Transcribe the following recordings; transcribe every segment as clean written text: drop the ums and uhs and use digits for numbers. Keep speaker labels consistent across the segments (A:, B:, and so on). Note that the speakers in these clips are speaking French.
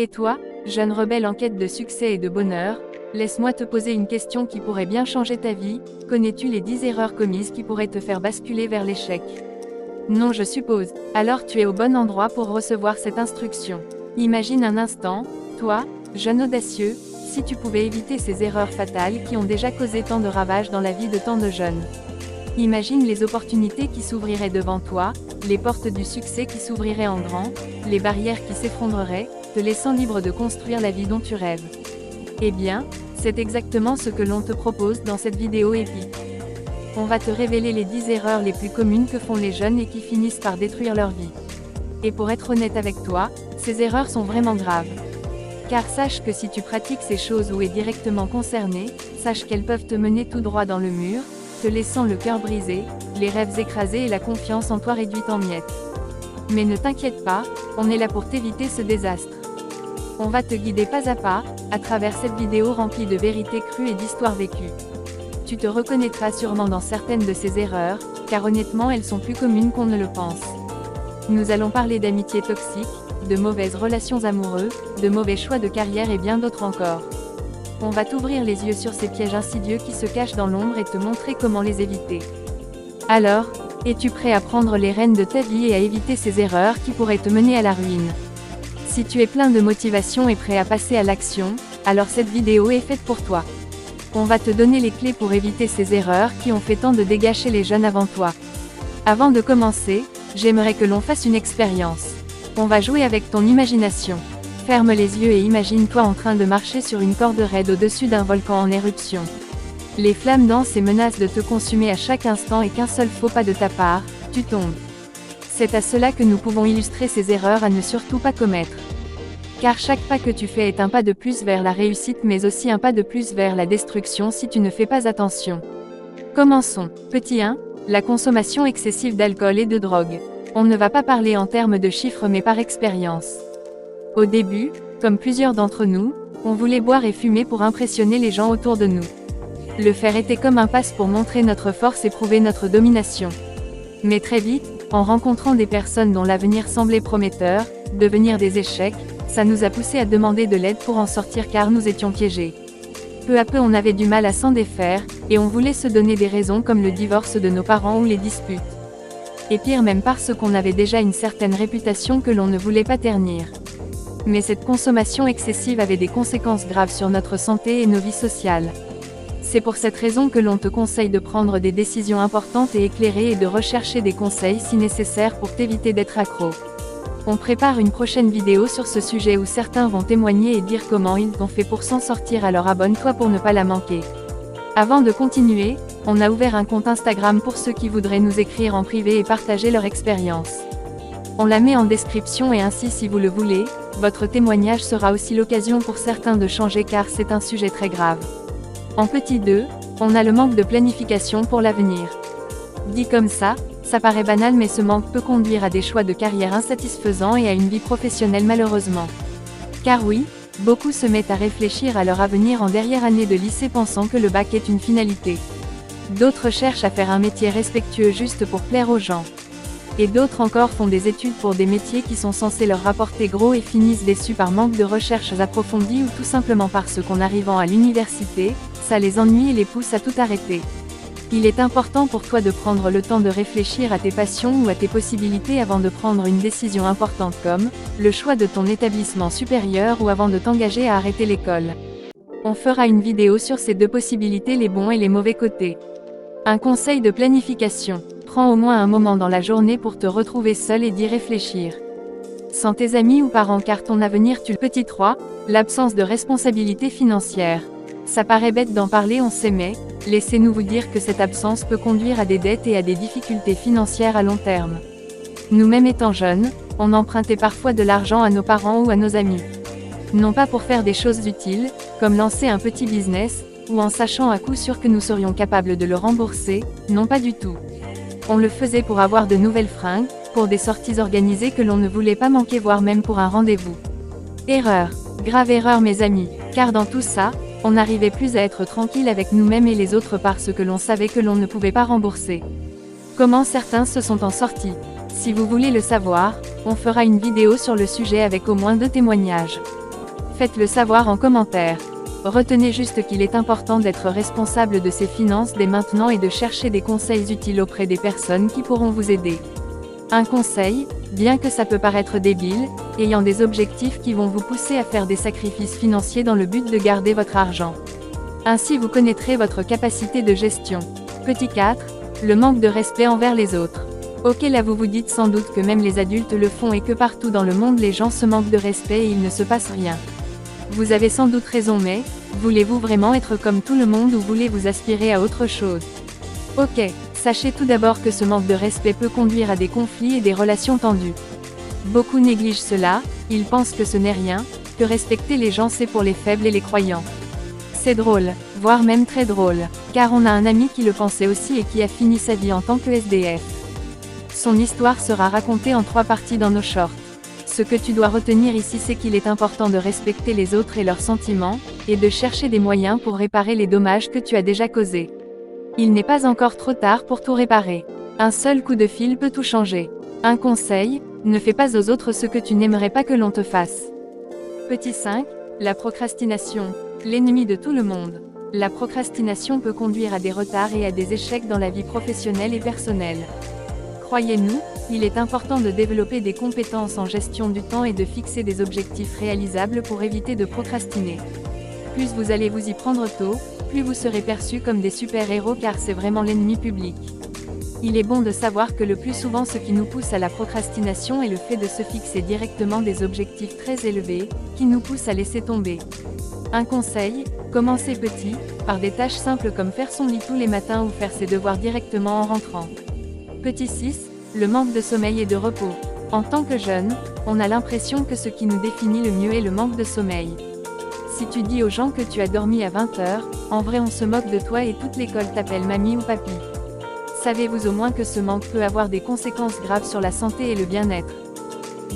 A: Et toi, jeune rebelle en quête de succès et de bonheur, laisse-moi te poser une question qui pourrait bien changer ta vie. Connais-tu les 10 erreurs commises qui pourraient te faire basculer vers l'échec? Non, je suppose. Alors tu es au bon endroit pour recevoir cette instruction. Imagine un instant, toi, jeune audacieux, si tu pouvais éviter ces erreurs fatales qui ont déjà causé tant de ravages dans la vie de tant de jeunes. Imagine les opportunités qui s'ouvriraient devant toi, les portes du succès qui s'ouvriraient en grand, les barrières qui s'effondreraient, te laissant libre de construire la vie dont tu rêves. Eh bien, c'est exactement ce que l'on te propose dans cette vidéo épique. On va te révéler les 10 erreurs les plus communes que font les jeunes et qui finissent par détruire leur vie. Et pour être honnête avec toi, ces erreurs sont vraiment graves. Car sache que si tu pratiques ces choses ou es directement concerné, sache qu'elles peuvent te mener tout droit dans le mur, te laissant le cœur brisé, les rêves écrasés et la confiance en toi réduite en miettes. Mais ne t'inquiète pas, on est là pour t'éviter ce désastre. On va te guider pas à pas, à travers cette vidéo remplie de vérités crues et d'histoires vécues. Tu te reconnaîtras sûrement dans certaines de ces erreurs, car honnêtement elles sont plus communes qu'on ne le pense. Nous allons parler d'amitié toxique, de mauvaises relations amoureuses, de mauvais choix de carrière et bien d'autres encore. On va t'ouvrir les yeux sur ces pièges insidieux qui se cachent dans l'ombre et te montrer comment les éviter. Alors, es-tu prêt à prendre les rênes de ta vie et à éviter ces erreurs qui pourraient te mener à la ruine? Si tu es plein de motivation et prêt à passer à l'action, alors cette vidéo est faite pour toi. On va te donner les clés pour éviter ces erreurs qui ont fait tant de dégâts chez les jeunes avant toi. Avant de commencer, j'aimerais que l'on fasse une expérience. On va jouer avec ton imagination. Ferme les yeux et imagine-toi en train de marcher sur une corde raide au-dessus d'un volcan en éruption. Les flammes dansent et menacent de te consumer à chaque instant et qu'un seul faux pas de ta part, tu tombes. C'est à cela que nous pouvons illustrer ces erreurs à ne surtout pas commettre. Car chaque pas que tu fais est un pas de plus vers la réussite mais aussi un pas de plus vers la destruction si tu ne fais pas attention. Commençons. Petit 1, la consommation excessive d'alcool et de drogue. On ne va pas parler en termes de chiffres mais par expérience. Au début, comme plusieurs d'entre nous, on voulait boire et fumer pour impressionner les gens autour de nous. Le faire était comme un passe pour montrer notre force et prouver notre domination. Mais très vite, en rencontrant des personnes dont l'avenir semblait prometteur, devenir des échecs, ça nous a poussé à demander de l'aide pour en sortir car nous étions piégés. Peu à peu on avait du mal à s'en défaire, et on voulait se donner des raisons comme le divorce de nos parents ou les disputes. Et pire même parce qu'on avait déjà une certaine réputation que l'on ne voulait pas ternir. Mais cette consommation excessive avait des conséquences graves sur notre santé et nos vies sociales. C'est pour cette raison que l'on te conseille de prendre des décisions importantes et éclairées et de rechercher des conseils si nécessaire pour t'éviter d'être accro. On prépare une prochaine vidéo sur ce sujet où certains vont témoigner et dire comment ils ont fait pour s'en sortir, alors abonne-toi pour ne pas la manquer. Avant de continuer, on a ouvert un compte Instagram pour ceux qui voudraient nous écrire en privé et partager leur expérience. On la met en description et ainsi si vous le voulez, votre témoignage sera aussi l'occasion pour certains de changer car c'est un sujet très grave. En petit 2, on a le manque de planification pour l'avenir. Dit comme ça paraît banal mais ce manque peut conduire à des choix de carrière insatisfaisants et à une vie professionnelle malheureusement. Car oui, beaucoup se mettent à réfléchir à leur avenir en dernière année de lycée pensant que le bac est une finalité. D'autres cherchent à faire un métier respectueux juste pour plaire aux gens. Et d'autres encore font des études pour des métiers qui sont censés leur rapporter gros et finissent déçus par manque de recherches approfondies ou tout simplement parce qu'en arrivant à l'université, ça les ennuie et les pousse à tout arrêter. Il est important pour toi de prendre le temps de réfléchir à tes passions ou à tes possibilités avant de prendre une décision importante comme le choix de ton établissement supérieur ou avant de t'engager à arrêter l'école. On fera une vidéo sur ces deux possibilités, les bons et les mauvais côtés. Un conseil de planification. Prends au moins un moment dans la journée pour te retrouver seul et d'y réfléchir. Sans tes amis ou parents car ton avenir tu le. Petit 3, l'absence de responsabilité financière. Ça paraît bête d'en parler, on sait, mais laissez-nous vous dire que cette absence peut conduire à des dettes et à des difficultés financières à long terme. Nous-mêmes étant jeunes, on empruntait parfois de l'argent à nos parents ou à nos amis. Non pas pour faire des choses utiles, comme lancer un petit business, ou en sachant à coup sûr que nous serions capables de le rembourser, non pas du tout. On le faisait pour avoir de nouvelles fringues, pour des sorties organisées que l'on ne voulait pas manquer, voire même pour un rendez-vous. Erreur. Grave erreur mes amis, car dans tout ça, on n'arrivait plus à être tranquille avec nous-mêmes et les autres parce que l'on savait que l'on ne pouvait pas rembourser. Comment certains se sont en sortis? Si vous voulez le savoir, on fera une vidéo sur le sujet avec au moins 2 témoignages. Faites-le savoir en commentaire. Retenez juste qu'il est important d'être responsable de ses finances dès maintenant et de chercher des conseils utiles auprès des personnes qui pourront vous aider. Un conseil, bien que ça peut paraître débile, ayant des objectifs qui vont vous pousser à faire des sacrifices financiers dans le but de garder votre argent. Ainsi vous connaîtrez votre capacité de gestion. Petit 4, le manque de respect envers les autres. Ok, là vous vous dites sans doute que même les adultes le font et que partout dans le monde les gens se manquent de respect et il ne se passe rien. Vous avez sans doute raison, mais voulez-vous vraiment être comme tout le monde ou voulez-vous aspirer à autre chose? Ok, sachez tout d'abord que ce manque de respect peut conduire à des conflits et des relations tendues. Beaucoup négligent cela, ils pensent que ce n'est rien, que respecter les gens c'est pour les faibles et les croyants. C'est drôle, voire même très drôle, car on a un ami qui le pensait aussi et qui a fini sa vie en tant que SDF. Son histoire sera racontée en 3 parties dans nos shorts. Ce que tu dois retenir ici c'est qu'il est important de respecter les autres et leurs sentiments, et de chercher des moyens pour réparer les dommages que tu as déjà causés. Il n'est pas encore trop tard pour tout réparer. Un seul coup de fil peut tout changer. Un conseil, ne fais pas aux autres ce que tu n'aimerais pas que l'on te fasse. Petit 5, la procrastination, l'ennemi de tout le monde. La procrastination peut conduire à des retards et à des échecs dans la vie professionnelle et personnelle. Croyez-nous, il est important de développer des compétences en gestion du temps et de fixer des objectifs réalisables pour éviter de procrastiner. Plus vous allez vous y prendre tôt, plus vous serez perçus comme des super-héros car c'est vraiment l'ennemi public. Il est bon de savoir que le plus souvent ce qui nous pousse à la procrastination est le fait de se fixer directement des objectifs très élevés, qui nous poussent à laisser tomber. Un conseil, commencez petit, par des tâches simples comme faire son lit tous les matins ou faire ses devoirs directement en rentrant. Petit 6, le manque de sommeil et de repos. En tant que jeune, on a l'impression que ce qui nous définit le mieux est le manque de sommeil. Si tu dis aux gens que tu as dormi à 20 heures, en vrai on se moque de toi et toute l'école t'appelle mamie ou papy. Savez-vous au moins que ce manque peut avoir des conséquences graves sur la santé et le bien-être?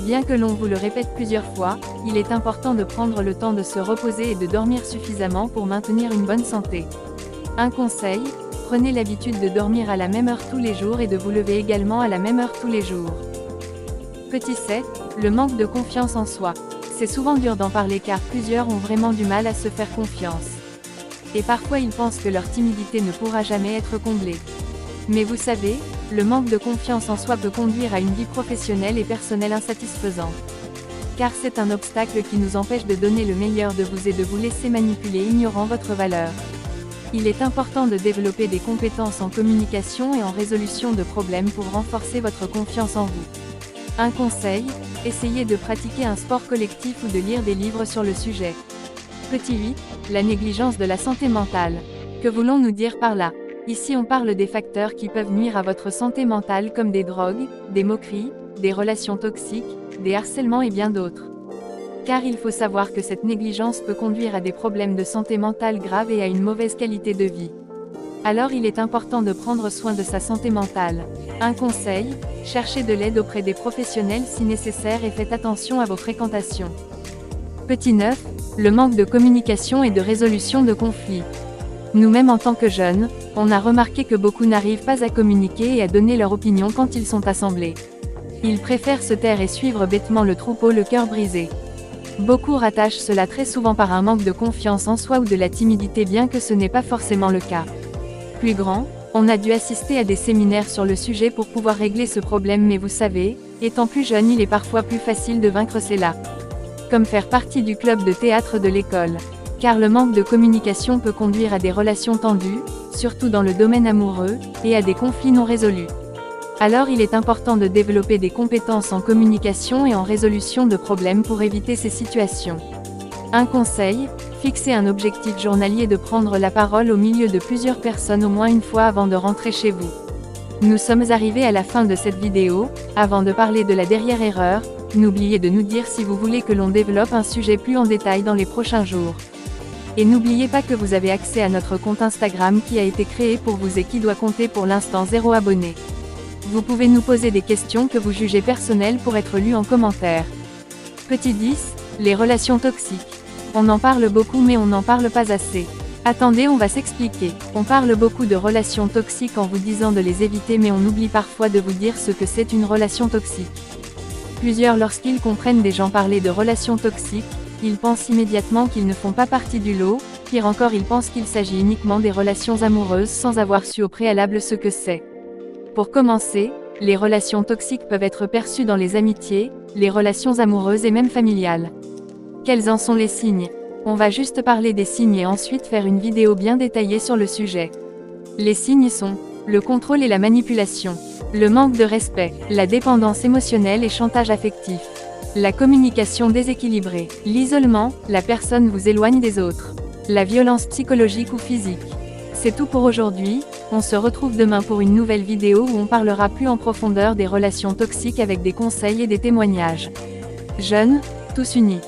A: Bien que l'on vous le répète plusieurs fois, il est important de prendre le temps de se reposer et de dormir suffisamment pour maintenir une bonne santé. Un conseil, prenez l'habitude de dormir à la même heure tous les jours et de vous lever également à la même heure tous les jours. Petit 7, le manque de confiance en soi. C'est souvent dur d'en parler car plusieurs ont vraiment du mal à se faire confiance. Et parfois ils pensent que leur timidité ne pourra jamais être comblée. Mais vous savez, le manque de confiance en soi peut conduire à une vie professionnelle et personnelle insatisfaisante. Car c'est un obstacle qui nous empêche de donner le meilleur de vous et de vous laisser manipuler ignorant votre valeur. Il est important de développer des compétences en communication et en résolution de problèmes pour renforcer votre confiance en vous. Un conseil, essayez de pratiquer un sport collectif ou de lire des livres sur le sujet. Petit 8, la négligence de la santé mentale. Que voulons-nous dire par là? Ici on parle des facteurs qui peuvent nuire à votre santé mentale comme des drogues, des moqueries, des relations toxiques, des harcèlements et bien d'autres. Car il faut savoir que cette négligence peut conduire à des problèmes de santé mentale graves et à une mauvaise qualité de vie. Alors il est important de prendre soin de sa santé mentale. Un conseil, cherchez de l'aide auprès des professionnels si nécessaire et faites attention à vos fréquentations. Petit 9, le manque de communication et de résolution de conflits. Nous-mêmes en tant que jeunes, on a remarqué que beaucoup n'arrivent pas à communiquer et à donner leur opinion quand ils sont assemblés. Ils préfèrent se taire et suivre bêtement le troupeau le cœur brisé. Beaucoup rattachent cela très souvent par un manque de confiance en soi ou de la timidité bien que ce n'est pas forcément le cas. Plus grand, on a dû assister à des séminaires sur le sujet pour pouvoir régler ce problème mais vous savez, étant plus jeune il est parfois plus facile de vaincre cela. Comme faire partie du club de théâtre de l'école. Car le manque de communication peut conduire à des relations tendues, surtout dans le domaine amoureux, et à des conflits non résolus. Alors il est important de développer des compétences en communication et en résolution de problèmes pour éviter ces situations. Un conseil, fixez un objectif journalier de prendre la parole au milieu de plusieurs personnes au moins une fois avant de rentrer chez vous. Nous sommes arrivés à la fin de cette vidéo. Avant de parler de la dernière erreur, n'oubliez de nous dire si vous voulez que l'on développe un sujet plus en détail dans les prochains jours. Et n'oubliez pas que vous avez accès à notre compte Instagram qui a été créé pour vous et qui doit compter pour l'instant 0 abonnés. Vous pouvez nous poser des questions que vous jugez personnelles pour être lues en commentaire. Petit 10, les relations toxiques. On en parle beaucoup mais on n'en parle pas assez. Attendez, on va s'expliquer. On parle beaucoup de relations toxiques en vous disant de les éviter mais on oublie parfois de vous dire ce que c'est une relation toxique. Plusieurs lorsqu'ils comprennent des gens parler de relations toxiques, Ils pensent immédiatement qu'ils ne font pas partie du lot, pire encore ils pensent qu'il s'agit uniquement des relations amoureuses sans avoir su au préalable ce que c'est. Pour commencer, les relations toxiques peuvent être perçues dans les amitiés, les relations amoureuses et même familiales. Quels en sont les signes? On va juste parler des signes et ensuite faire une vidéo bien détaillée sur le sujet. Les signes sont le contrôle et la manipulation, le manque de respect, la dépendance émotionnelle et chantage affectif, la communication déséquilibrée, l'isolement, la personne vous éloigne des autres, la violence psychologique ou physique. C'est tout pour aujourd'hui, on se retrouve demain pour une nouvelle vidéo où on parlera plus en profondeur des relations toxiques avec des conseils et des témoignages. Jeunes, tous unis.